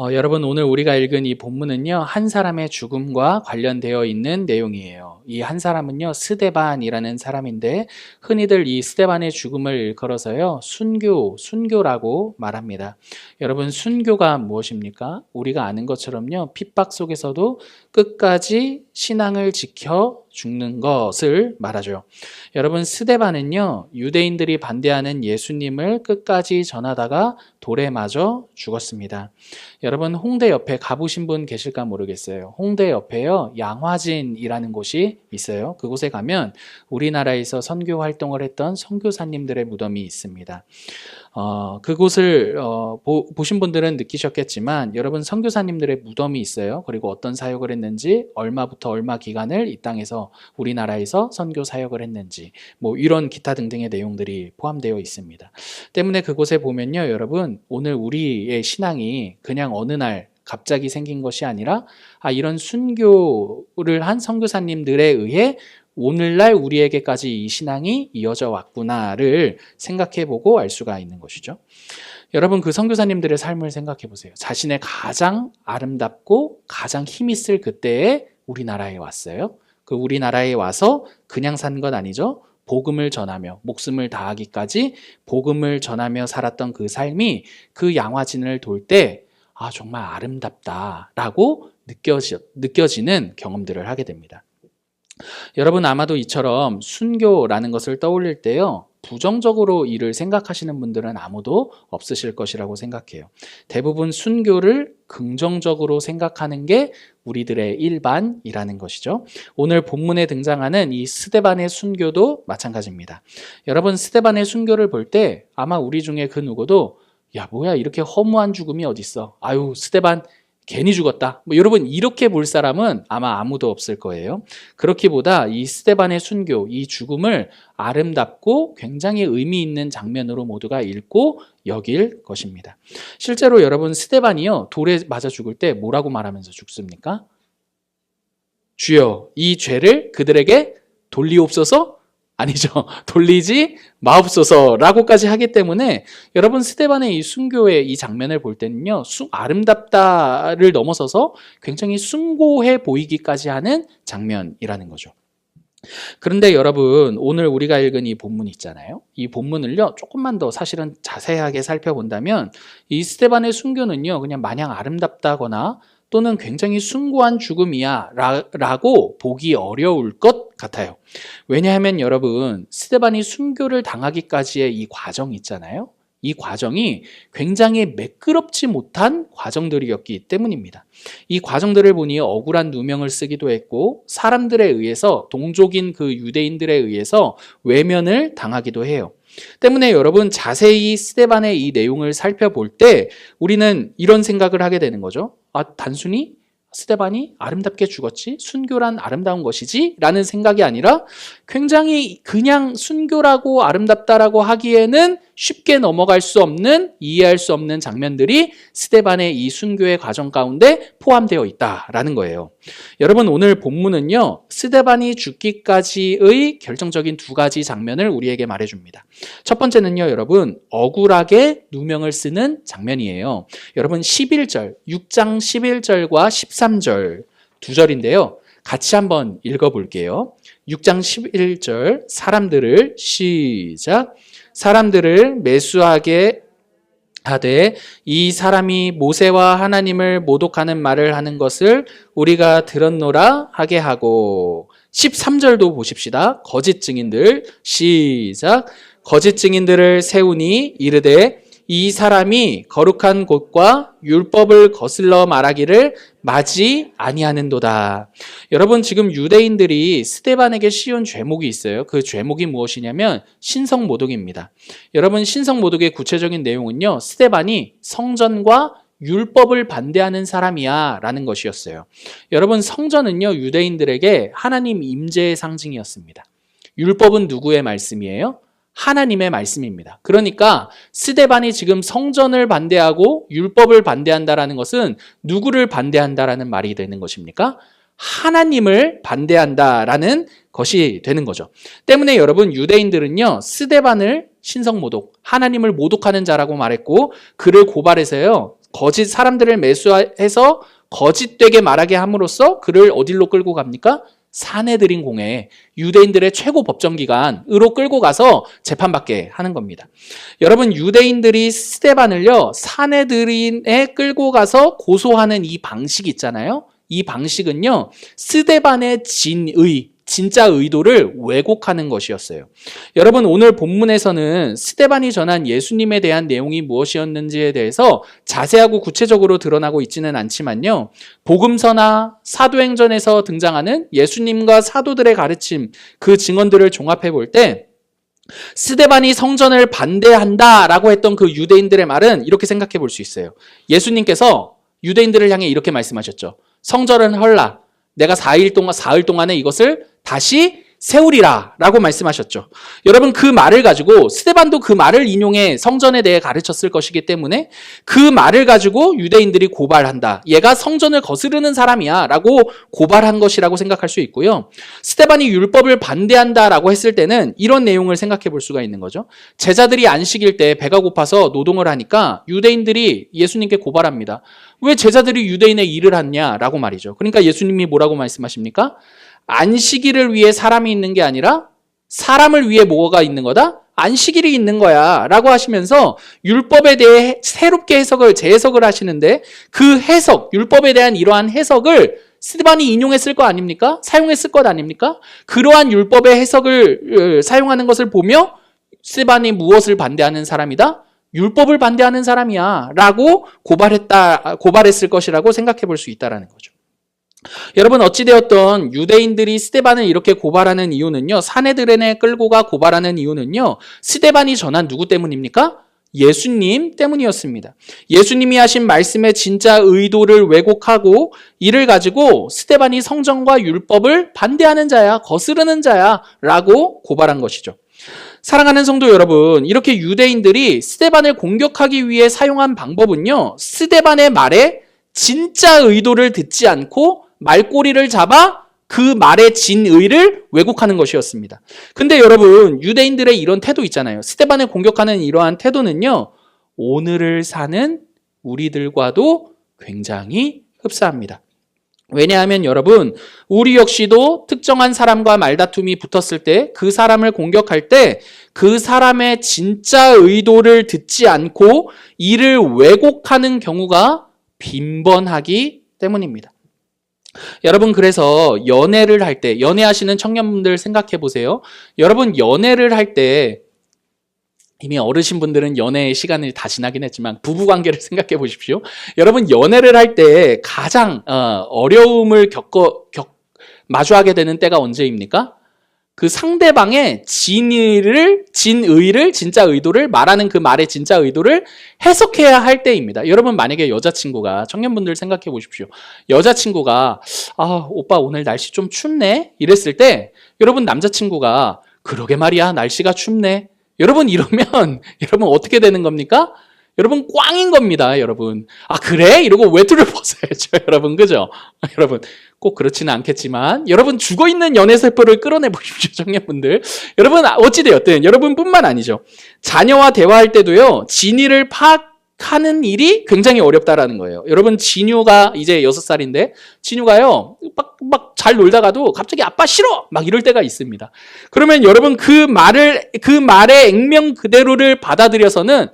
여러분 오늘 우리가 읽은 이 본문은요, 한 사람의 죽음과 관련되어 있는 내용이에요. 이 한 사람은요, 스데반이라는 사람인데 흔히들 이 스데반의 죽음을 일컬어서요, 순교라고 말합니다. 여러분 순교가 무엇입니까? 우리가 아는 것처럼요, 핍박 속에서도 끝까지 신앙을 지켜 죽는 것을 말하죠. 여러분 스데반은요, 유대인들이 반대하는 예수님을 끝까지 전하다가 돌에 맞아 죽었습니다. 여러분 홍대 옆에 가보신 분 계실까 모르겠어요. 홍대 옆에요, 양화진이라는 곳이 있어요. 그곳에 가면 우리나라에서 선교 활동을 했던 선교사님들의 무덤이 있습니다. 그곳을 보신 분들은 느끼셨겠지만 여러분 선교사님들의 무덤이 있어요. 그리고 어떤 사역을 했는지, 얼마부터 얼마 기간을 이 땅에서 우리나라에서 선교 사역을 했는지, 뭐 이런 기타 등등의 내용들이 포함되어 있습니다. 때문에 그곳에 보면요, 여러분 오늘 우리의 신앙이 그냥 어느 날 갑자기 생긴 것이 아니라 이런 순교를 한 선교사님들에 의해 오늘날 우리에게까지 이 신앙이 이어져 왔구나를 생각해보고 알 수가 있는 것이죠. 여러분 그 선교사님들의 삶을 생각해 보세요. 자신의 가장 아름답고 가장 힘있을 그때에 우리나라에 왔어요. 그 우리나라에 와서 그냥 산 건 아니죠. 복음을 전하며 목숨을 다하기까지 복음을 전하며 살았던 그 삶이 그 양화진을 돌 때 정말 아름답다라고 느껴지는 경험들을 하게 됩니다. 여러분 아마도 이처럼 순교라는 것을 떠올릴 때요, 부정적으로 이를 생각하시는 분들은 아무도 없으실 것이라고 생각해요. 대부분 순교를 긍정적으로 생각하는 게 우리들의 일반이라는 것이죠. 오늘 본문에 등장하는 이 스데반의 순교도 마찬가지입니다. 여러분 스데반의 순교를 볼 때 아마 우리 중에 그 누구도 야 뭐야 이렇게 허무한 죽음이 어딨어, 아유 스데반 괜히 죽었다, 여러분 이렇게 볼 사람은 아마 아무도 없을 거예요. 그렇기보다 이 스데반의 순교, 이 죽음을 아름답고 굉장히 의미 있는 장면으로 모두가 읽고 여길 것입니다. 실제로 여러분 스데반이요, 돌에 맞아 죽을 때 뭐라고 말하면서 죽습니까? 주여 이 죄를 그들에게 돌리옵소서? 아니죠. 돌리지 마옵소서라고까지 하기 때문에 여러분 스데반의 이 순교의 이 장면을 볼 때는요, 아름답다를 넘어서서 굉장히 숭고해 보이기까지 하는 장면이라는 거죠. 그런데 여러분 오늘 우리가 읽은 이 본문 있잖아요. 이 본문을요 조금만 더 사실은 자세하게 살펴본다면 이 스데반의 순교는요 그냥 마냥 아름답다거나 또는 굉장히 숭고한 죽음이야 라고 보기 어려울 것 같아요. 왜냐하면 여러분 스데반이 순교를 당하기까지의 이 과정이 있잖아요. 이 과정이 굉장히 매끄럽지 못한 과정들이었기 때문입니다. 이 과정들을 보니 억울한 누명을 쓰기도 했고 사람들에 의해서, 동족인 그 유대인들에 의해서 외면을 당하기도 해요. 때문에 여러분 자세히 스데반의 이 내용을 살펴볼 때 우리는 이런 생각을 하게 되는 거죠. 단순히 스데반이 아름답게 죽었지, 순교란 아름다운 것이지 라는 생각이 아니라 굉장히 그냥 순교라고 아름답다라고 하기에는 쉽게 넘어갈 수 없는, 이해할 수 없는 장면들이 스데반의 이 순교의 과정 가운데 포함되어 있다라는 거예요. 여러분 오늘 본문은요, 스데반이 죽기까지의 결정적인 두 가지 장면을 우리에게 말해줍니다. 첫 번째는요, 여러분 억울하게 누명을 쓰는 장면이에요. 여러분 11절, 6장 11절과 13절 두 절인데요. 같이 한번 읽어볼게요. 6장 11절, 사람들을 시작. 사람들을 매수하게 하되 이 사람이 모세와 하나님을 모독하는 말을 하는 것을 우리가 들었노라 하게 하고, 13절도 보십시다. 거짓 증인들 시작. 거짓 증인들을 세우니 이르되 이 사람이 거룩한 곳과 율법을 거슬러 말하기를 마지 아니하는도다. 여러분 지금 유대인들이 스데반에게 씌운 죄목이 있어요. 그 죄목이 무엇이냐면 신성모독입니다. 여러분 신성모독의 구체적인 내용은요, 스데반이 성전과 율법을 반대하는 사람이야 라는 것이었어요. 여러분 성전은요 유대인들에게 하나님 임재의 상징이었습니다. 율법은 누구의 말씀이에요? 하나님의 말씀입니다. 그러니까 스데반이 지금 성전을 반대하고 율법을 반대한다라는 것은 누구를 반대한다라는 말이 되는 것입니까? 하나님을 반대한다라는 것이 되는 거죠. 때문에 여러분 유대인들은요 스데반을 신성모독, 하나님을 모독하는 자라고 말했고 그를 고발해서요 거짓 사람들을 매수해서 거짓되게 말하게 함으로써 그를 어디로 끌고 갑니까? 산헤드린 공회, 유대인들의 최고 법정기관으로 끌고 가서 재판받게 하는 겁니다. 여러분, 유대인들이 스데반을요, 산헤드린에 끌고 가서 고소하는 이 방식 있잖아요. 이 방식은요, 스데반의 진짜 의도를 왜곡하는 것이었어요. 여러분, 오늘 본문에서는 스데반이 전한 예수님에 대한 내용이 무엇이었는지에 대해서 자세하고 구체적으로 드러나고 있지는 않지만요, 복음서나 사도행전에서 등장하는 예수님과 사도들의 가르침, 그 증언들을 종합해 볼 때 스데반이 성전을 반대한다라고 했던 그 유대인들의 말은 이렇게 생각해 볼 수 있어요. 예수님께서 유대인들을 향해 이렇게 말씀하셨죠. 성전은 헐라. 내가 사흘 동안에 이것을 다시 세우리라 라고 말씀하셨죠. 여러분, 그 말을 가지고 스데반도 그 말을 인용해 성전에 대해 가르쳤을 것이기 때문에 그 말을 가지고 유대인들이 고발한다. 얘가 성전을 거스르는 사람이야 라고 고발한 것이라고 생각할 수 있고요. 스데반이 율법을 반대한다라고 했을 때는 이런 내용을 생각해 볼 수가 있는 거죠. 제자들이 안식일 때 배가 고파서 노동을 하니까 유대인들이 예수님께 고발합니다. 왜 제자들이 유대인의 일을 하냐라고 말이죠. 그러니까 예수님이 뭐라고 말씀하십니까? 안식일을 위해 사람이 있는 게 아니라 사람을 위해 뭐가 있는 거다? 안식일이 있는 거야 라고 하시면서 율법에 대해 새롭게 재해석을 하시는데 그 해석, 율법에 대한 이러한 해석을 스데반이 인용했을 거 아닙니까? 사용했을 것 아닙니까? 그러한 율법의 해석을 사용하는 것을 보며 스데반이 무엇을 반대하는 사람이다? 율법을 반대하는 사람이야 라고 고발했을 것이라고 생각해 볼 수 있다는 거죠. 여러분, 어찌되었던 유대인들이 스데반을 이렇게 고발하는 이유는요, 산헤드린에 끌고 가 고발하는 이유는요, 스데반이 전한 누구 때문입니까? 예수님 때문이었습니다. 예수님이 하신 말씀의 진짜 의도를 왜곡하고 이를 가지고 스데반이 성전과 율법을 반대하는 자야, 거스르는 자야 라고 고발한 것이죠. 사랑하는 성도 여러분, 이렇게 유대인들이 스데반을 공격하기 위해 사용한 방법은요, 스데반의 말에 진짜 의도를 듣지 않고 말꼬리를 잡아 그 말의 진의를 왜곡하는 것이었습니다. 근데 여러분, 유대인들의 이런 태도 있잖아요. 스데반을 공격하는 이러한 태도는요, 오늘을 사는 우리들과도 굉장히 흡사합니다. 왜냐하면 여러분, 우리 역시도 특정한 사람과 말다툼이 붙었을 때 그 사람을 공격할 때 그 사람의 진짜 의도를 듣지 않고 이를 왜곡하는 경우가 빈번하기 때문입니다. 여러분, 그래서 연애를 할 때, 연애하시는 청년분들 생각해 보세요. 여러분, 연애를 할 때 이미 어르신분들은 연애의 시간이 다 지나긴 했지만 부부관계를 생각해 보십시오. 여러분, 연애를 할 때 가장 어려움을 마주하게 되는 때가 언제입니까? 그 상대방의 진의를, 진짜 의도를 말하는 그 말의 진짜 의도를 해석해야 할 때입니다. 여러분, 만약에 여자친구가, 청년분들 생각해 보십시오. 여자친구가, 오빠 오늘 날씨 좀 춥네? 이랬을 때, 여러분, 남자친구가, 그러게 말이야, 날씨가 춥네. 여러분, 이러면, 여러분, 어떻게 되는 겁니까? 여러분, 꽝인 겁니다, 여러분. 그래? 이러고 외투를 벗어야죠, 여러분. 그죠? 여러분, 꼭 그렇지는 않겠지만, 여러분, 죽어있는 연애세포를 끌어내 보십시오, 청년분들. 여러분, 어찌되었든, 여러분뿐만 아니죠. 자녀와 대화할 때도요, 진의를 파악하는 일이 굉장히 어렵다라는 거예요. 여러분, 진유가 이제 6살인데, 진유가요, 막 잘 놀다가도 갑자기 아빠 싫어! 막 이럴 때가 있습니다. 그러면 여러분, 그 말의 액면 그대로를 받아들여서는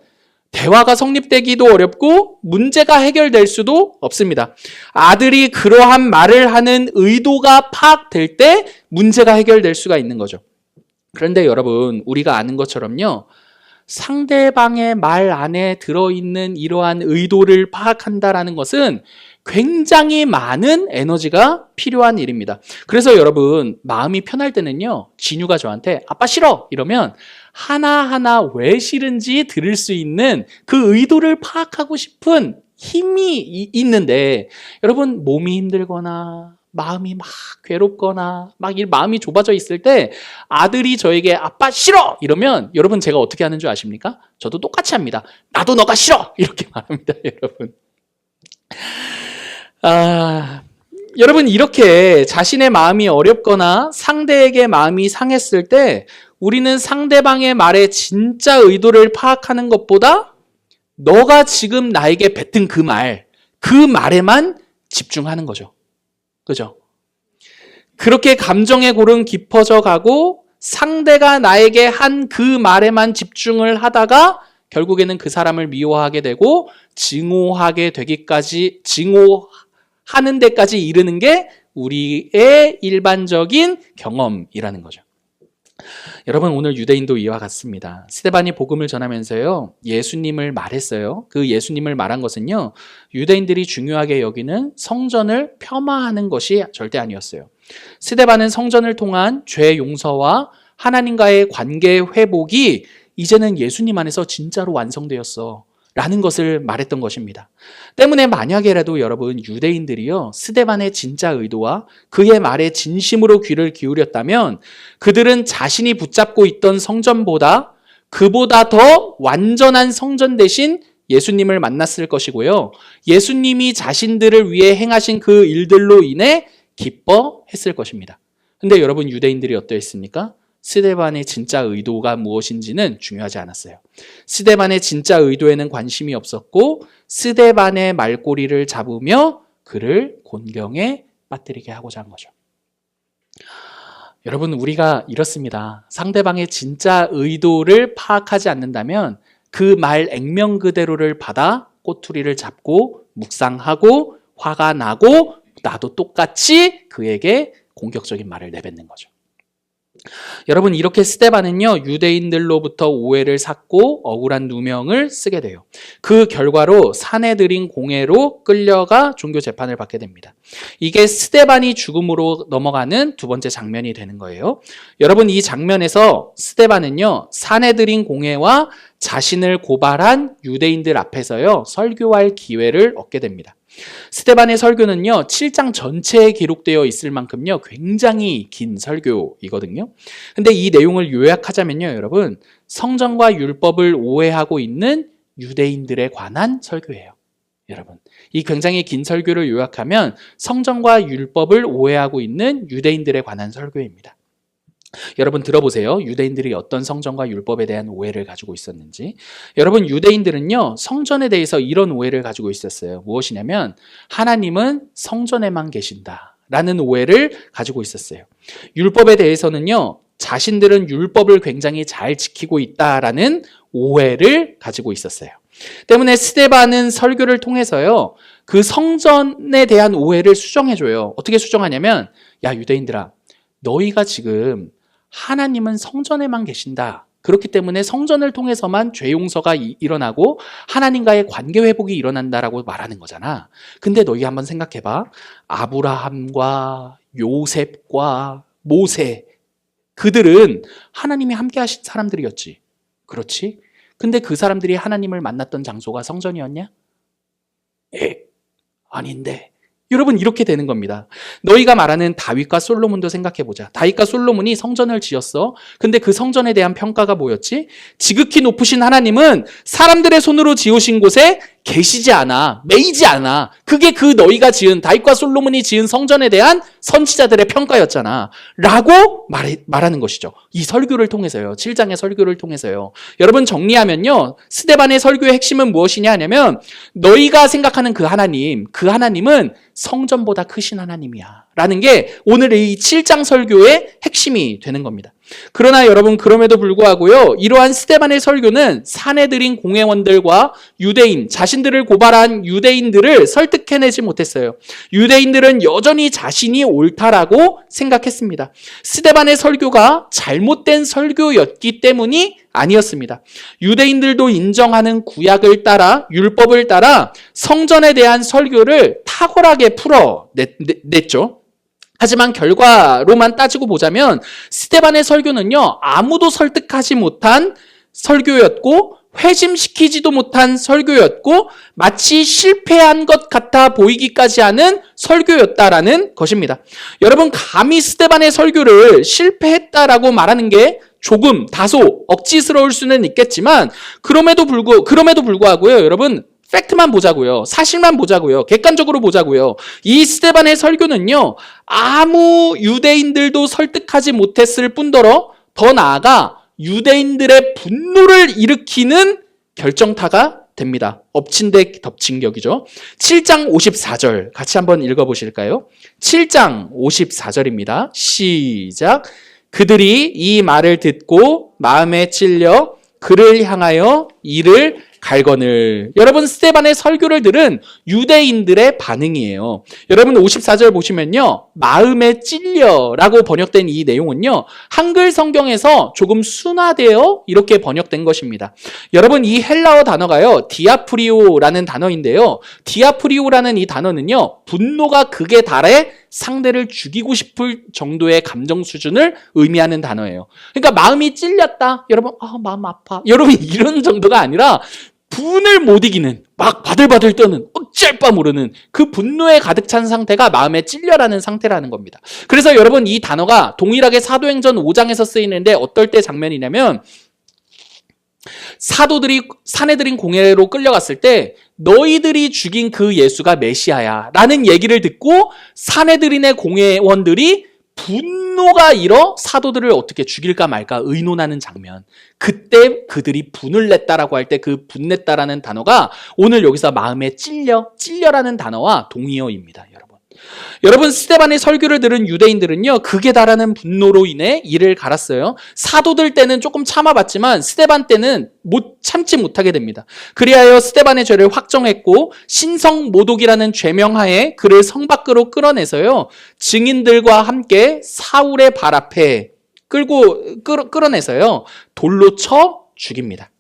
대화가 성립되기도 어렵고 문제가 해결될 수도 없습니다. 아들이 그러한 말을 하는 의도가 파악될 때 문제가 해결될 수가 있는 거죠. 그런데 여러분, 우리가 아는 것처럼요, 상대방의 말 안에 들어있는 이러한 의도를 파악한다라는 것은 굉장히 많은 에너지가 필요한 일입니다. 그래서 여러분, 마음이 편할 때는요, 진유가 저한테 아빠 싫어! 이러면 하나하나 왜 싫은지 들을 수 있는 그 의도를 파악하고 싶은 힘이 있는데, 여러분, 몸이 힘들거나 마음이 막 괴롭거나 막 마음이 좁아져 있을 때 아들이 저에게 아빠 싫어! 이러면 여러분, 제가 어떻게 하는 줄 아십니까? 저도 똑같이 합니다. 나도 너가 싫어! 이렇게 말합니다, 여러분. 여러분, 이렇게 자신의 마음이 어렵거나 상대에게 마음이 상했을 때 우리는 상대방의 말의 진짜 의도를 파악하는 것보다 너가 지금 나에게 뱉은 그 말에만 집중하는 거죠. 그죠? 그렇게 감정의 골은 깊어져 가고 상대가 나에게 한 그 말에만 집중을 하다가 결국에는 그 사람을 미워하게 되고 증오하는 데까지 이르는 게 우리의 일반적인 경험이라는 거죠. 여러분, 오늘 유대인도 이와 같습니다. 스데반이 복음을 전하면서요, 예수님을 말했어요. 그 예수님을 말한 것은요, 유대인들이 중요하게 여기는 성전을 폄하하는 것이 절대 아니었어요. 스데반은 성전을 통한 죄 용서와 하나님과의 관계 회복이 이제는 예수님 안에서 진짜로 완성되었어 라는 것을 말했던 것입니다. 때문에 만약에라도 여러분, 유대인들이요, 스데반의 진짜 의도와 그의 말에 진심으로 귀를 기울였다면 그들은 자신이 붙잡고 있던 성전보다 그보다 더 완전한 성전 대신 예수님을 만났을 것이고요, 예수님이 자신들을 위해 행하신 그 일들로 인해 기뻐했을 것입니다. 근데 여러분, 유대인들이 어떠했습니까? 스데반의 진짜 의도가 무엇인지는 중요하지 않았어요. 스데반의 진짜 의도에는 관심이 없었고 스데반의 말꼬리를 잡으며 그를 곤경에 빠뜨리게 하고자 한 거죠. 여러분, 우리가 이렇습니다. 상대방의 진짜 의도를 파악하지 않는다면 그 말 액면 그대로를 받아 꼬투리를 잡고 묵상하고 화가 나고 나도 똑같이 그에게 공격적인 말을 내뱉는 거죠. 여러분, 이렇게 스데반은요, 유대인들로부터 오해를 샀고 억울한 누명을 쓰게 돼요. 그 결과로 사내들인 공회로 끌려가 종교 재판을 받게 됩니다. 이게 스데반이 죽음으로 넘어가는 두 번째 장면이 되는 거예요. 여러분, 이 장면에서 스데반은요, 사내들인 공회와 자신을 고발한 유대인들 앞에서요, 설교할 기회를 얻게 됩니다. 스데반의 설교는요, 7장 전체에 기록되어 있을 만큼요, 굉장히 긴 설교이거든요. 근데 이 내용을 요약하자면요, 여러분, 성전과 율법을 오해하고 있는 유대인들에 관한 설교예요. 여러분, 이 굉장히 긴 설교를 요약하면 성전과 율법을 오해하고 있는 유대인들에 관한 설교입니다. 여러분, 들어보세요. 유대인들이 어떤 성전과 율법에 대한 오해를 가지고 있었는지. 여러분, 유대인들은요, 성전에 대해서 이런 오해를 가지고 있었어요. 무엇이냐면 하나님은 성전에만 계신다 라는 오해를 가지고 있었어요. 율법에 대해서는요, 자신들은 율법을 굉장히 잘 지키고 있다라는 오해를 가지고 있었어요. 때문에 스데반은 설교를 통해서요, 그 성전에 대한 오해를 수정해줘요. 어떻게 수정하냐면, 야, 유대인들아, 너희가 지금 하나님은 성전에만 계신다. 그렇기 때문에 성전을 통해서만 죄 용서가 일어나고 하나님과의 관계 회복이 일어난다라고 말하는 거잖아. 근데 너희 한번 생각해봐. 아브라함과 요셉과 모세, 그들은 하나님이 함께 하신 사람들이었지. 그렇지? 근데 그 사람들이 하나님을 만났던 장소가 성전이었냐? 아닌데. 여러분, 이렇게 되는 겁니다. 너희가 말하는 다윗과 솔로몬도 생각해보자. 다윗과 솔로몬이 성전을 지었어. 근데 그 성전에 대한 평가가 뭐였지? 지극히 높으신 하나님은 사람들의 손으로 지으신 곳에 계시지 않아. 매이지 않아. 그게 그 너희가 지은, 다윗과 솔로몬이 지은 성전에 대한 선지자들의 평가였잖아. 라고 말하는 것이죠. 이 설교를 통해서요. 7장의 설교를 통해서요. 여러분, 정리하면요, 스데반의 설교의 핵심은 무엇이냐 하냐면, 너희가 생각하는 그 하나님은 성전보다 크신 하나님이야 라는 게 오늘 이 7장 설교의 핵심이 되는 겁니다. 그러나 여러분, 그럼에도 불구하고요, 이러한 스데반의 설교는 사내들인 공회원들과 유대인, 자신들을 고발한 유대인들을 설득해내지 못했어요. 유대인들은 여전히 자신이 옳다라고 생각했습니다. 스데반의 설교가 잘못된 설교였기 때문이 아니었습니다. 유대인들도 인정하는 구약을 따라, 율법을 따라 성전에 대한 설교를 탁월하게 풀어냈죠. 하지만 결과로만 따지고 보자면 스데반의 설교는요, 아무도 설득하지 못한 설교였고 회심시키지도 못한 설교였고 마치 실패한 것 같아 보이기까지 하는 설교였다라는 것입니다. 여러분, 감히 스데반의 설교를 실패했다라고 말하는 게 조금 다소 억지스러울 수는 있겠지만 그럼에도 불구하고요, 여러분, 팩트만 보자고요. 사실만 보자고요. 객관적으로 보자고요. 이 스데반의 설교는요, 아무 유대인들도 설득하지 못했을 뿐더러 더 나아가 유대인들의 분노를 일으키는 결정타가 됩니다. 엎친 데 덮친 격이죠. 7장 54절 같이 한번 읽어보실까요? 7장 54절입니다. 시작. 그들이 이 말을 듣고 마음에 찔려 그를 향하여 이를 갈거늘. 여러분, 스데반의 설교를 들은 유대인들의 반응이에요. 여러분 54절 보시면요, 마음에 찔려라고 번역된 이 내용은요, 한글 성경에서 조금 순화되어 이렇게 번역된 것입니다. 여러분, 이 헬라어 단어가요, 디아프리오라는 단어인데요, 디아프리오라는 이 단어는요, 분노가 극에 달해 상대를 죽이고 싶을 정도의 감정 수준을 의미하는 단어예요. 그러니까 마음이 찔렸다. 여러분, 마음 아파. 여러분, 이런 정도가 아니라 분을 못 이기는, 막 바들바들 떠는, 어쩔 바 모르는 그 분노에 가득 찬 상태가 마음에 찔려라는 상태라는 겁니다. 그래서 여러분, 이 단어가 동일하게 사도행전 5장에서 쓰이는데 어떨 때 장면이냐면, 사도들이 사내들인 공회로 끌려갔을 때 너희들이 죽인 그 예수가 메시아야 라는 얘기를 듣고 사내들인의 공회원들이 분노가 일어 사도들을 어떻게 죽일까 말까 의논하는 장면. 그때 그들이 분을 냈다라고 할 때 그 분냈다라는 단어가 오늘 여기서 마음에 찔려라는 단어와 동의어입니다. 여러분, 스데반의 설교를 들은 유대인들은요, 극에 달하는 분노로 인해 이를 갈았어요. 사도들 때는 조금 참아봤지만 스데반 때는 참지 못하게 됩니다. 그리하여 스데반의 죄를 확정했고 신성모독이라는 죄명하에 그를 성 밖으로 끌어내서요, 증인들과 함께 사울의 발 앞에 끌어내서요, 돌로 쳐 죽입니다.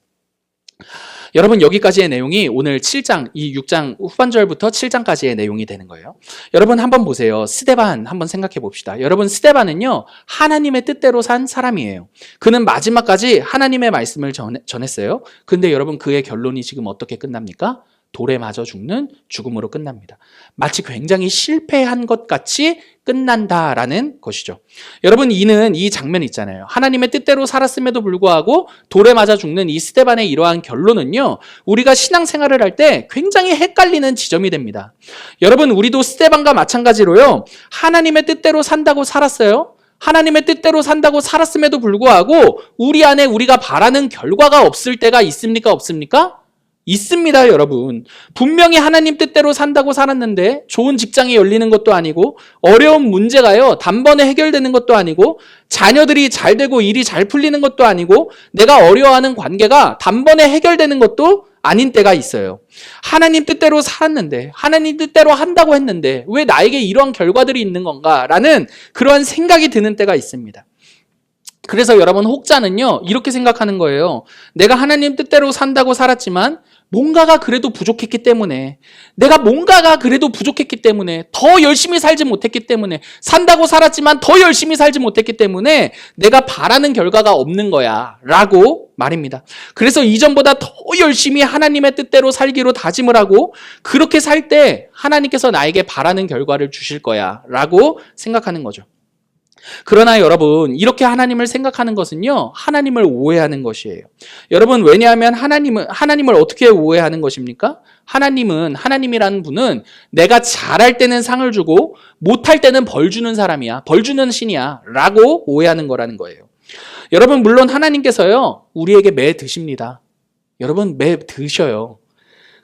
여러분, 여기까지의 내용이 오늘 7장, 이 6장 후반절부터 7장까지의 내용이 되는 거예요. 여러분, 한번 보세요. 스데반 한번 생각해 봅시다. 여러분, 스데반은요, 하나님의 뜻대로 산 사람이에요. 그는 마지막까지 하나님의 말씀을 전했어요. 근데 여러분, 그의 결론이 지금 어떻게 끝납니까? 돌에 맞아 죽는 죽음으로 끝납니다. 마치 굉장히 실패한 것 같이 끝난다라는 것이죠. 여러분, 이 장면 있잖아요. 하나님의 뜻대로 살았음에도 불구하고 돌에 맞아 죽는 이 스데반의 이러한 결론은요, 우리가 신앙생활을 할 때 굉장히 헷갈리는 지점이 됩니다. 여러분, 우리도 스데반과 마찬가지로요, 하나님의 뜻대로 산다고 살았어요. 하나님의 뜻대로 산다고 살았음에도 불구하고 우리 안에 우리가 바라는 결과가 없을 때가 있습니까? 없습니까? 있습니다, 여러분. 분명히 하나님 뜻대로 산다고 살았는데 좋은 직장이 열리는 것도 아니고 어려운 문제가요, 단번에 해결되는 것도 아니고 자녀들이 잘 되고 일이 잘 풀리는 것도 아니고 내가 어려워하는 관계가 단번에 해결되는 것도 아닌 때가 있어요. 하나님 뜻대로 살았는데, 하나님 뜻대로 한다고 했는데 왜 나에게 이러한 결과들이 있는 건가? 라는 그러한 생각이 드는 때가 있습니다. 그래서 여러분, 혹자는요, 이렇게 생각하는 거예요. 내가 하나님 뜻대로 산다고 살았지만 뭔가가 그래도 부족했기 때문에, 내가 뭔가가 그래도 부족했기 때문에, 더 열심히 살지 못했기 때문에, 산다고 살았지만 더 열심히 살지 못했기 때문에 내가 바라는 결과가 없는 거야 라고 말입니다. 그래서 이전보다 더 열심히 하나님의 뜻대로 살기로 다짐을 하고 그렇게 살 때 하나님께서 나에게 바라는 결과를 주실 거야 라고 생각하는 거죠. 그러나 여러분, 이렇게 하나님을 생각하는 것은요, 하나님을 오해하는 것이에요. 여러분, 왜냐하면 하나님을 어떻게 오해하는 것입니까? 하나님이라는 분은 내가 잘할 때는 상을 주고 못할 때는 벌 주는 사람이야, 벌 주는 신이야 라고 오해하는 거라는 거예요. 여러분, 물론 하나님께서요, 우리에게 매 드십니다. 여러분, 매 드셔요.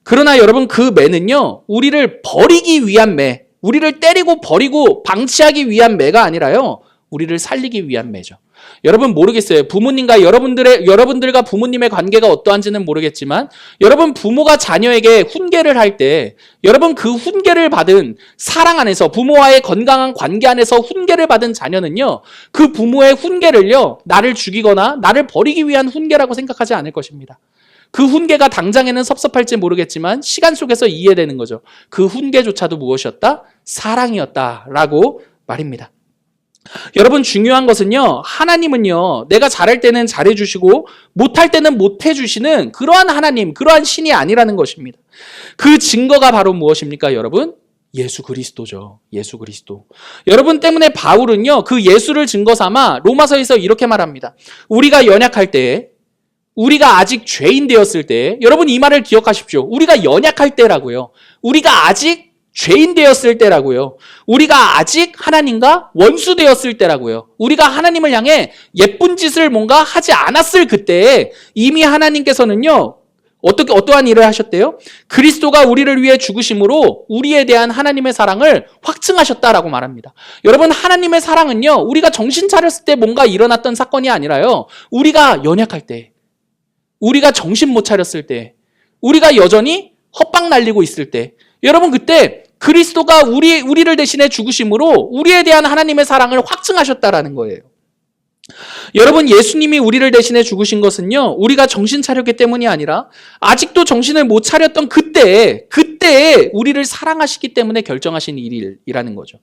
그러나 여러분, 그 매는요, 우리를 버리기 위한 매, 우리를 때리고 버리고 방치하기 위한 매가 아니라요, 우리를 살리기 위한 매죠. 여러분, 모르겠어요. 부모님과 여러분들과 부모님의 관계가 어떠한지는 모르겠지만, 여러분, 부모가 자녀에게 훈계를 할 때, 여러분, 그 훈계를 받은 사랑 안에서, 부모와의 건강한 관계 안에서 훈계를 받은 자녀는요, 그 부모의 훈계를요, 나를 죽이거나 나를 버리기 위한 훈계라고 생각하지 않을 것입니다. 그 훈계가 당장에는 섭섭할지 모르겠지만 시간 속에서 이해되는 거죠. 그 훈계조차도 무엇이었다? 사랑이었다라고 말입니다. 여러분, 중요한 것은요, 하나님은요, 내가 잘할 때는 잘해주시고 못할 때는 못해주시는 그러한 하나님, 그러한 신이 아니라는 것입니다. 그 증거가 바로 무엇입니까, 여러분? 예수 그리스도죠. 예수 그리스도. 여러분 때문에 바울은요, 그 예수를 증거 삼아 로마서에서 이렇게 말합니다. 우리가 연약할 때, 우리가 아직 죄인 되었을 때, 여러분, 이 말을 기억하십시오. 우리가 연약할 때라고요. 우리가 아직 죄인 되었을 때라고요. 우리가 아직 하나님과 원수 되었을 때라고요. 우리가 하나님을 향해 예쁜 짓을 뭔가 하지 않았을 그때에 이미 하나님께서는요, 어떠한 일을 하셨대요? 그리스도가 우리를 위해 죽으심으로 우리에 대한 하나님의 사랑을 확증하셨다라고 말합니다. 여러분, 하나님의 사랑은요, 우리가 정신 차렸을 때 뭔가 일어났던 사건이 아니라요, 우리가 연약할 때, 우리가 정신 못 차렸을 때, 우리가 여전히 헛방 날리고 있을 때, 여러분, 그때 그리스도가 우리를 대신해 죽으심으로 우리에 대한 하나님의 사랑을 확증하셨다라는 거예요. 여러분, 예수님이 우리를 대신해 죽으신 것은요, 우리가 정신 차렸기 때문이 아니라 아직도 정신을 못 차렸던 그때에 우리를 사랑하시기 때문에 결정하신 일이라는 거죠.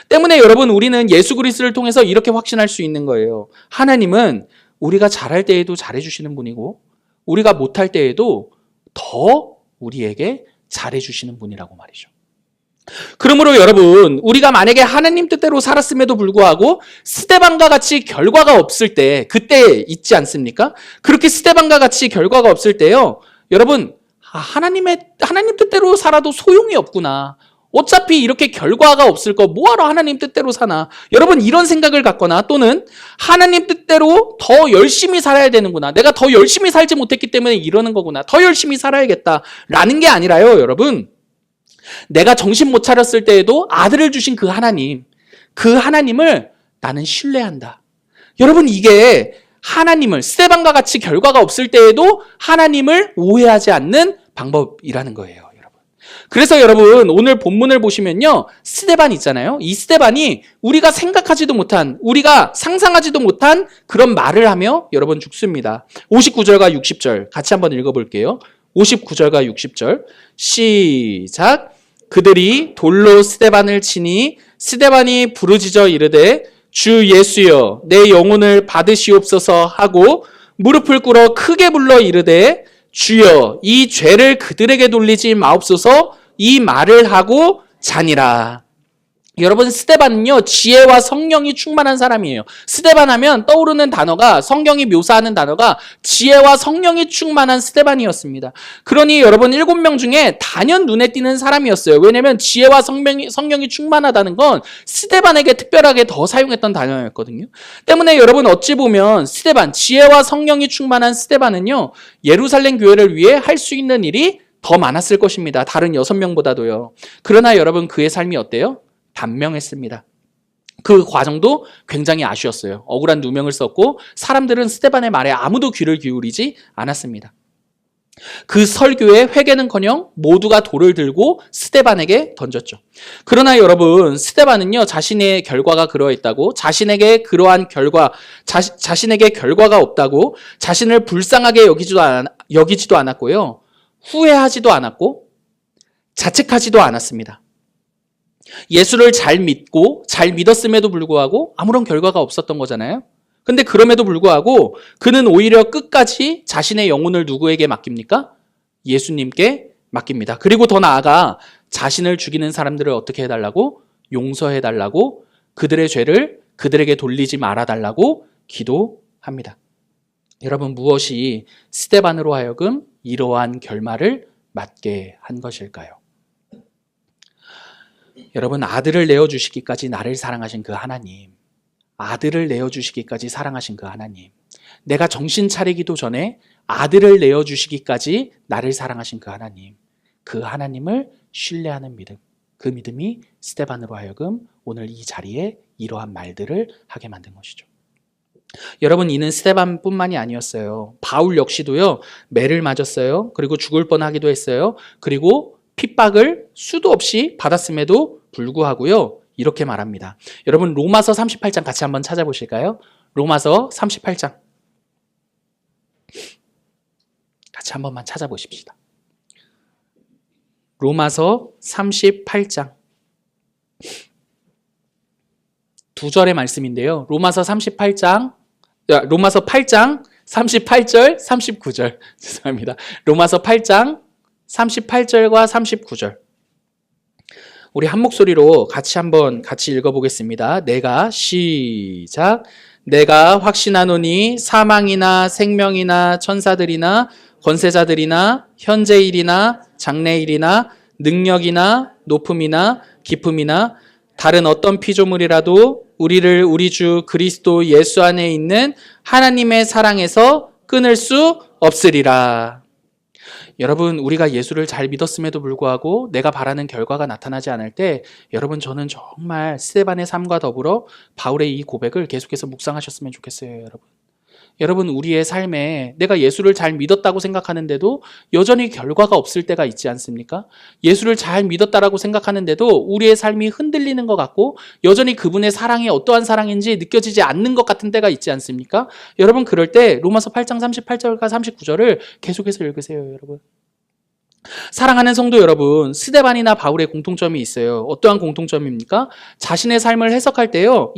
때문에 여러분, 우리는 예수 그리스도를 통해서 이렇게 확신할 수 있는 거예요. 하나님은 우리가 잘할 때에도 잘해주시는 분이고 우리가 못할 때에도 더 우리에게 잘해주시는 분이라고 말이죠. 그러므로 여러분, 우리가 만약에 하나님 뜻대로 살았음에도 불구하고 스데반과 같이 결과가 없을 때, 그때 있지 않습니까? 그렇게 스데반과 같이 결과가 없을 때요, 여러분, 하나님 뜻대로 살아도 소용이 없구나. 어차피 이렇게 결과가 없을 거 뭐하러 하나님 뜻대로 사나. 여러분, 이런 생각을 갖거나, 또는 하나님 뜻대로 더 열심히 살아야 되는구나. 내가 더 열심히 살지 못했기 때문에 이러는 거구나. 더 열심히 살아야겠다라는 게 아니라요, 여러분. 내가 정신 못 차렸을 때에도 아들을 주신 그 하나님을 나는 신뢰한다. 여러분, 이게 하나님을, 스데반과 같이 결과가 없을 때에도 하나님을 오해하지 않는 방법이라는 거예요, 여러분. 그래서 여러분, 오늘 본문을 보시면요, 스데반 있잖아요. 이 스데반이 우리가 생각하지도 못한, 우리가 상상하지도 못한 그런 말을 하며 여러분 죽습니다. 59절과 60절 같이 한번 읽어볼게요. 59절과 60절 시작. 그들이 돌로 스데반을 치니 스데반이 부르짖어 이르되 주 예수여 내 영혼을 받으시옵소서 하고 무릎을 꿇어 크게 불러 이르되 주여 이 죄를 그들에게 돌리지 마옵소서 이 말을 하고 자니라. 여러분, 스데반은요, 지혜와 성령이 충만한 사람이에요. 스데반 하면 떠오르는 단어가, 성경이 묘사하는 단어가 지혜와 성령이 충만한 스데반이었습니다. 그러니 여러분, 7명 중에 단연 눈에 띄는 사람이었어요. 왜냐하면 지혜와 성령이 충만하다는 건 스데반에게 특별하게 더 사용했던 단어였거든요. 때문에 여러분, 어찌 보면 스데반, 지혜와 성령이 충만한 스데반은요, 예루살렘 교회를 위해 할 수 있는 일이 더 많았을 것입니다. 다른 6명보다도요. 그러나 여러분, 그의 삶이 어때요? 단명했습니다. 그 과정도 굉장히 아쉬웠어요. 억울한 누명을 썼고 사람들은 스데반의 말에 아무도 귀를 기울이지 않았습니다. 그 설교에 회개는커녕 모두가 돌을 들고 스데반에게 던졌죠. 그러나 여러분, 스데반은요, 자신의 결과가 그러했다고, 자신에게 결과가 없다고, 자신을 불쌍하게 여기지도 않았고요, 후회하지도 않았고, 자책하지도 않았습니다. 예수를 잘 믿었음에도 불구하고 아무런 결과가 없었던 거잖아요. 근데 그럼에도 불구하고 그는 오히려 끝까지 자신의 영혼을 누구에게 맡깁니까? 예수님께 맡깁니다. 그리고 더 나아가 자신을 죽이는 사람들을 어떻게 해달라고? 용서해달라고, 그들의 죄를 그들에게 돌리지 말아달라고 기도합니다. 여러분, 무엇이 스데반으로 하여금 이러한 결말을 맞게 한 것일까요? 여러분, 아들을 내어주시기까지 나를 사랑하신 그 하나님, 아들을 내어주시기까지 사랑하신 그 하나님, 내가 정신 차리기도 전에 아들을 내어주시기까지 나를 사랑하신 그 하나님을 신뢰하는 믿음, 그 믿음이 스데반으로 하여금 오늘 이 자리에 이러한 말들을 하게 만든 것이죠. 여러분, 이는 스데반뿐만이 아니었어요. 바울 역시도요, 매를 맞았어요. 그리고 죽을 뻔하기도 했어요. 그리고 핍박을 수도 없이 받았음에도 불구하고요, 이렇게 말합니다. 여러분, 로마서 38장 같이 한번 찾아보실까요? 로마서 38장 같이 한 번만 찾아보십시다. 로마서 38장 2절의 말씀인데요. 로마서 8장 38절 39절 죄송합니다. 로마서 8장 38절과 39절 우리 한 목소리로 같이 읽어보겠습니다. 시작. 내가 확신하노니 사망이나 생명이나 천사들이나 권세자들이나 현재일이나 장래일이나 능력이나 높음이나 깊음이나 다른 어떤 피조물이라도 우리를 우리 주 그리스도 예수 안에 있는 하나님의 사랑에서 끊을 수 없으리라. 여러분, 우리가 예수를 잘 믿었음에도 불구하고 내가 바라는 결과가 나타나지 않을 때 여러분, 저는 정말 스데반의 삶과 더불어 바울의 이 고백을 계속해서 묵상하셨으면 좋겠어요. 여러분, 우리의 삶에 내가 예수를 잘 믿었다고 생각하는데도 여전히 결과가 없을 때가 있지 않습니까? 예수를 잘 믿었다라고 생각하는데도 우리의 삶이 흔들리는 것 같고 여전히 그분의 사랑이 어떠한 사랑인지 느껴지지 않는 것 같은 때가 있지 않습니까? 여러분, 그럴 때 로마서 8장 38절과 39절을 계속해서 읽으세요. 여러분, 사랑하는 성도 여러분, 스데반이나 바울의 공통점이 있어요. 어떠한 공통점입니까? 자신의 삶을 해석할 때요,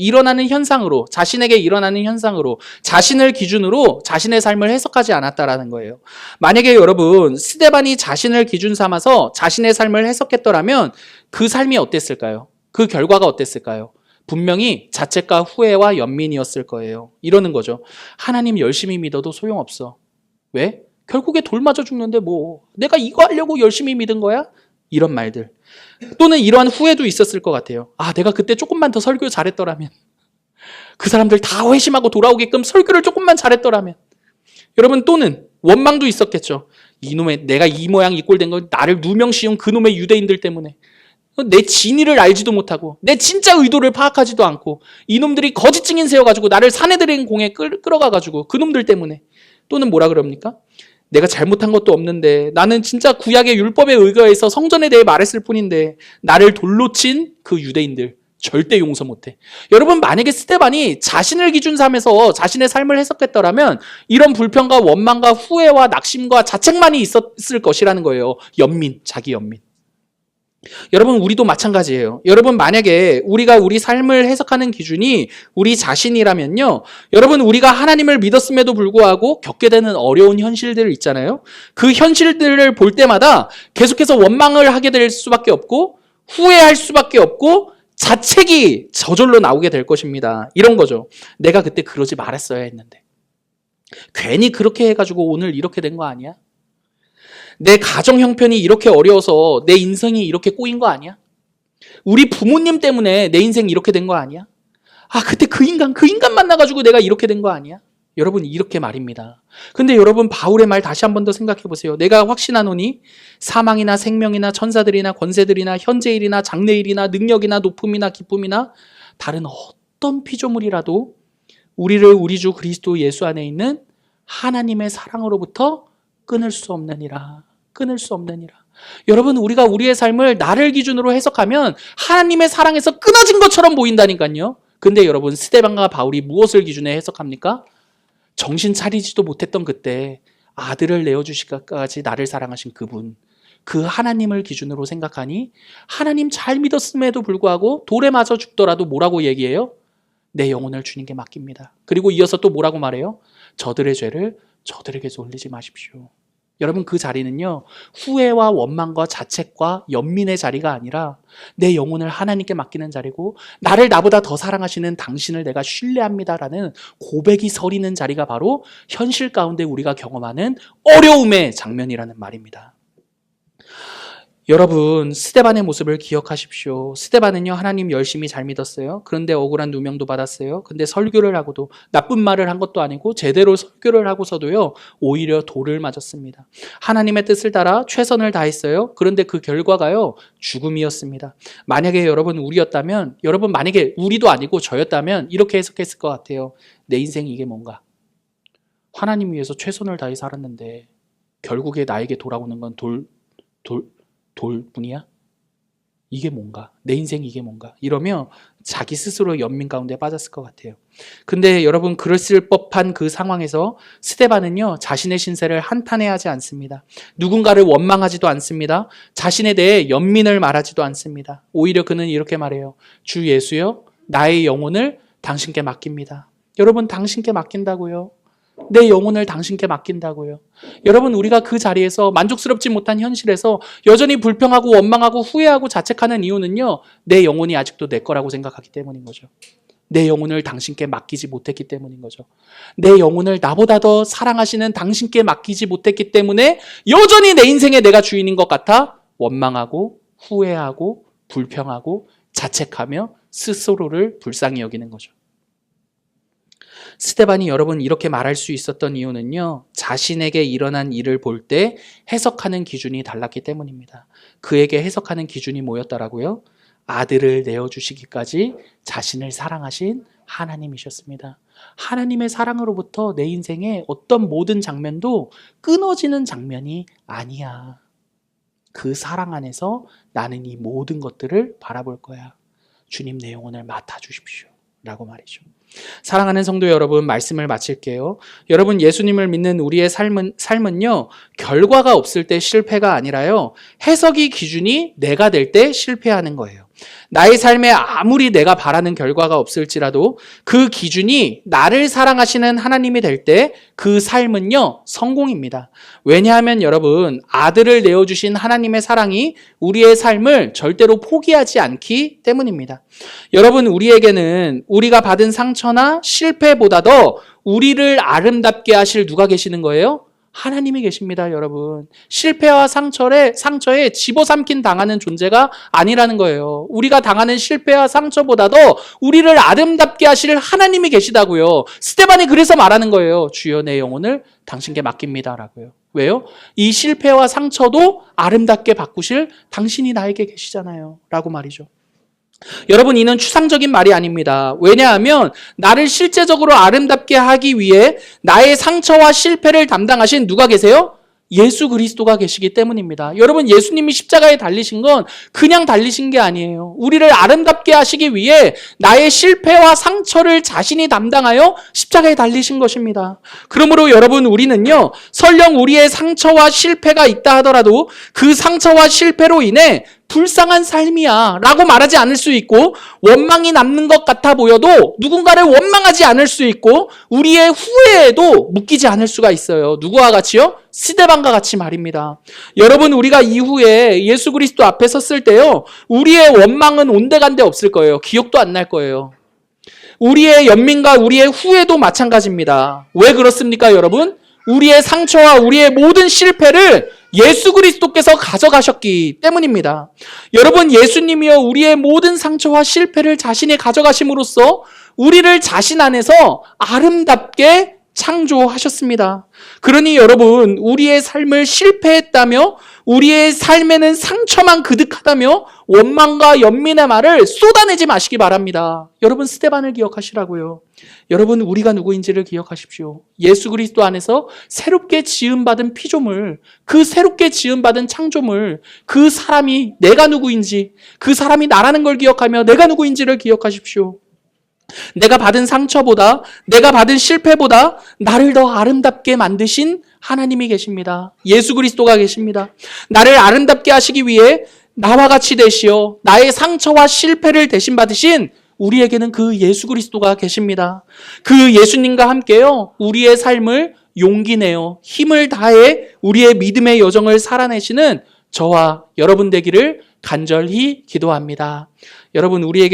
자신에게 일어나는 현상으로, 자신을 기준으로 자신의 삶을 해석하지 않았다라는 거예요. 만약에 여러분, 스데반이 자신을 기준 삼아서 자신의 삶을 해석했더라면 그 삶이 어땠을까요? 그 결과가 어땠을까요? 분명히 자책과 후회와 연민이었을 거예요. 이러는 거죠. 하나님 열심히 믿어도 소용없어. 왜? 결국에 돌 맞아 죽는데 뭐 내가 이거 하려고 열심히 믿은 거야? 이런 말들. 또는 이러한 후회도 있었을 것 같아요. 아, 내가 그때 조금만 더 설교 잘했더라면, 그 사람들 다 회심하고 돌아오게끔 설교를 조금만 잘했더라면. 여러분, 또는 원망도 있었겠죠. 내가 이 모양 이 꼴 된 건 나를 누명씌운 그놈의 유대인들 때문에. 내 진위를 알지도 못하고 내 진짜 의도를 파악하지도 않고 이놈들이 거짓 증인 세워가지고 나를 사내들인 공에 끌어가가지고 그놈들 때문에. 또는 뭐라 그럽니까? 내가 잘못한 것도 없는데 나는 진짜 구약의 율법에 의거해서 성전에 대해 말했을 뿐인데 나를 돌로 친 그 유대인들 절대 용서 못해. 여러분, 만약에 스데반이 자신을 기준 삼아서 자신의 삶을 해석했더라면 이런 불평과 원망과 후회와 낙심과 자책만이 있었을 것이라는 거예요. 자기 연민. 여러분, 우리도 마찬가지예요. 여러분, 만약에 우리가 우리 삶을 해석하는 기준이 우리 자신이라면요, 여러분, 우리가 하나님을 믿었음에도 불구하고 겪게 되는 어려운 현실들 있잖아요. 그 현실들을 볼 때마다 계속해서 원망을 하게 될 수밖에 없고 후회할 수밖에 없고 자책이 저절로 나오게 될 것입니다. 이런 거죠. 내가 그때 그러지 말았어야 했는데, 괜히 그렇게 해가지고 오늘 이렇게 된 거 아니야? 내 가정 형편이 이렇게 어려워서 내 인생이 이렇게 꼬인 거 아니야? 우리 부모님 때문에 내 인생이 이렇게 된 거 아니야? 아, 그때 그 인간 만나가지고 내가 이렇게 된 거 아니야? 여러분, 이렇게 말입니다. 근데 여러분, 바울의 말 다시 한 번 더 생각해 보세요. 내가 확신하노니 사망이나 생명이나 천사들이나 권세들이나 현재일이나 장래일이나 능력이나 높음이나 기쁨이나 다른 어떤 피조물이라도 우리를 우리 주 그리스도 예수 안에 있는 하나님의 사랑으로부터 끊을 수 없느니라. 여러분, 우리가 우리의 삶을 나를 기준으로 해석하면 하나님의 사랑에서 끊어진 것처럼 보인다니까요. 근데 여러분, 스데반과 바울이 무엇을 기준에 해석합니까? 정신 차리지도 못했던 그때 아들을 내어주시기까지 나를 사랑하신 그분, 그 하나님을 기준으로 생각하니 하나님 잘 믿었음에도 불구하고 돌에 맞아 죽더라도 뭐라고 얘기해요? 내 영혼을 주님께 맡깁니다. 그리고 이어서 또 뭐라고 말해요? 저들의 죄를 저들에게서 올리지 마십시오. 여러분, 그 자리는요, 후회와 원망과 자책과 연민의 자리가 아니라 내 영혼을 하나님께 맡기는 자리고, 나를 나보다 더 사랑하시는 당신을 내가 신뢰합니다라는 고백이 서리는 자리가 바로 현실 가운데 우리가 경험하는 어려움의 장면이라는 말입니다. 여러분, 스데반의 모습을 기억하십시오. 스데반은요, 하나님 열심히 잘 믿었어요. 그런데 억울한 누명도 받았어요. 근데 설교를 하고도 나쁜 말을 한 것도 아니고 제대로 설교를 하고서도요, 오히려 돌을 맞았습니다. 하나님의 뜻을 따라 최선을 다했어요. 그런데 그 결과가요, 죽음이었습니다. 만약에 여러분 우리였다면, 여러분 만약에 우리도 아니고 저였다면 이렇게 해석했을 것 같아요. 내 인생이 이게 뭔가? 하나님 위해서 최선을 다해 살았는데 결국에 나에게 돌아오는 건 돌뿐이야? 이게 뭔가? 내 인생이 이게 뭔가? 이러며 자기 스스로 연민 가운데 빠졌을 것 같아요. 근데 여러분, 그랬을 법한 그 상황에서 스데반은요, 자신의 신세를 한탄해하지 않습니다. 누군가를 원망하지도 않습니다. 자신에 대해 연민을 말하지도 않습니다. 오히려 그는 이렇게 말해요. 주 예수여, 나의 영혼을 당신께 맡깁니다. 여러분, 당신께 맡긴다고요? 내 영혼을 당신께 맡긴다고요. 여러분, 우리가 그 자리에서 만족스럽지 못한 현실에서 여전히 불평하고 원망하고 후회하고 자책하는 이유는요, 내 영혼이 아직도 내 거라고 생각하기 때문인 거죠. 내 영혼을 당신께 맡기지 못했기 때문인 거죠. 내 영혼을 나보다 더 사랑하시는 당신께 맡기지 못했기 때문에 여전히 내 인생에 내가 주인인 것 같아 원망하고 후회하고 불평하고 자책하며 스스로를 불쌍히 여기는 거죠. 스데반이 여러분 이렇게 말할 수 있었던 이유는요, 자신에게 일어난 일을 볼 때 해석하는 기준이 달랐기 때문입니다. 그에게 해석하는 기준이 뭐였더라고요? 아들을 내어주시기까지 자신을 사랑하신 하나님이셨습니다. 하나님의 사랑으로부터 내 인생의 어떤 모든 장면도 끊어지는 장면이 아니야. 그 사랑 안에서 나는 이 모든 것들을 바라볼 거야. 주님 내 영혼을 맡아주십시오. 라고 말이죠. 사랑하는 성도 여러분, 말씀을 마칠게요. 여러분, 예수님을 믿는 우리의 삶은요, 결과가 없을 때 실패가 아니라요, 해석이 기준이 내가 될 때 실패하는 거예요. 나의 삶에 아무리 내가 바라는 결과가 없을지라도 그 기준이 나를 사랑하시는 하나님이 될 때 그 삶은요, 성공입니다. 왜냐하면 여러분, 아들을 내어주신 하나님의 사랑이 우리의 삶을 절대로 포기하지 않기 때문입니다. 여러분, 우리에게는 우리가 받은 상처나 실패보다 더 우리를 아름답게 하실 누가 계시는 거예요? 하나님이 계십니다, 여러분. 실패와 상처에 집어삼킨 당하는 존재가 아니라는 거예요. 우리가 당하는 실패와 상처보다도 우리를 아름답게 하실 하나님이 계시다고요. 스데반이 그래서 말하는 거예요. 주여 내 영혼을 당신께 맡깁니다라고요. 왜요? 이 실패와 상처도 아름답게 바꾸실 당신이 나에게 계시잖아요. 라고 말이죠. 여러분, 이는 추상적인 말이 아닙니다. 왜냐하면 나를 실제적으로 아름답게 하기 위해 나의 상처와 실패를 담당하신 누가 계세요? 예수 그리스도가 계시기 때문입니다. 여러분, 예수님이 십자가에 달리신 건 그냥 달리신 게 아니에요. 우리를 아름답게 하시기 위해 나의 실패와 상처를 자신이 담당하여 십자가에 달리신 것입니다. 그러므로 여러분, 우리는요, 설령 우리의 상처와 실패가 있다 하더라도 그 상처와 실패로 인해 불쌍한 삶이야 라고 말하지 않을 수 있고, 원망이 남는 것 같아 보여도 누군가를 원망하지 않을 수 있고, 우리의 후회에도 묶이지 않을 수가 있어요. 누구와 같이요? 스데반과 같이 말입니다. 여러분, 우리가 이후에 예수 그리스도 앞에 섰을 때요, 우리의 원망은 온데간데 없을 거예요. 기억도 안 날 거예요. 우리의 연민과 우리의 후회도 마찬가지입니다. 왜 그렇습니까, 여러분? 우리의 상처와 우리의 모든 실패를 예수 그리스도께서 가져가셨기 때문입니다. 여러분, 예수님이요, 우리의 모든 상처와 실패를 자신이 가져가심으로써 우리를 자신 안에서 아름답게 창조하셨습니다. 그러니 여러분, 우리의 삶을 실패했다며, 우리의 삶에는 상처만 그득하다며 원망과 연민의 말을 쏟아내지 마시기 바랍니다. 여러분, 스데반을 기억하시라고요. 여러분, 우리가 누구인지를 기억하십시오. 예수 그리스도 안에서 새롭게 지음받은 피조물, 그 새롭게 지음받은 창조물, 그 사람이 내가 누구인지, 그 사람이 나라는 걸 기억하며 내가 누구인지를 기억하십시오. 내가 받은 상처보다, 내가 받은 실패보다 나를 더 아름답게 만드신 하나님이 계십니다. 예수 그리스도가 계십니다. 나를 아름답게 하시기 위해 나와 같이 되시어 나의 상처와 실패를 대신 받으신 우리에게는 그 예수 그리스도가 계십니다. 그 예수님과 함께요, 우리의 삶을 용기 내어 힘을 다해 우리의 믿음의 여정을 살아내시는 저와 여러분 되기를 간절히 기도합니다. 여러분, 우리에게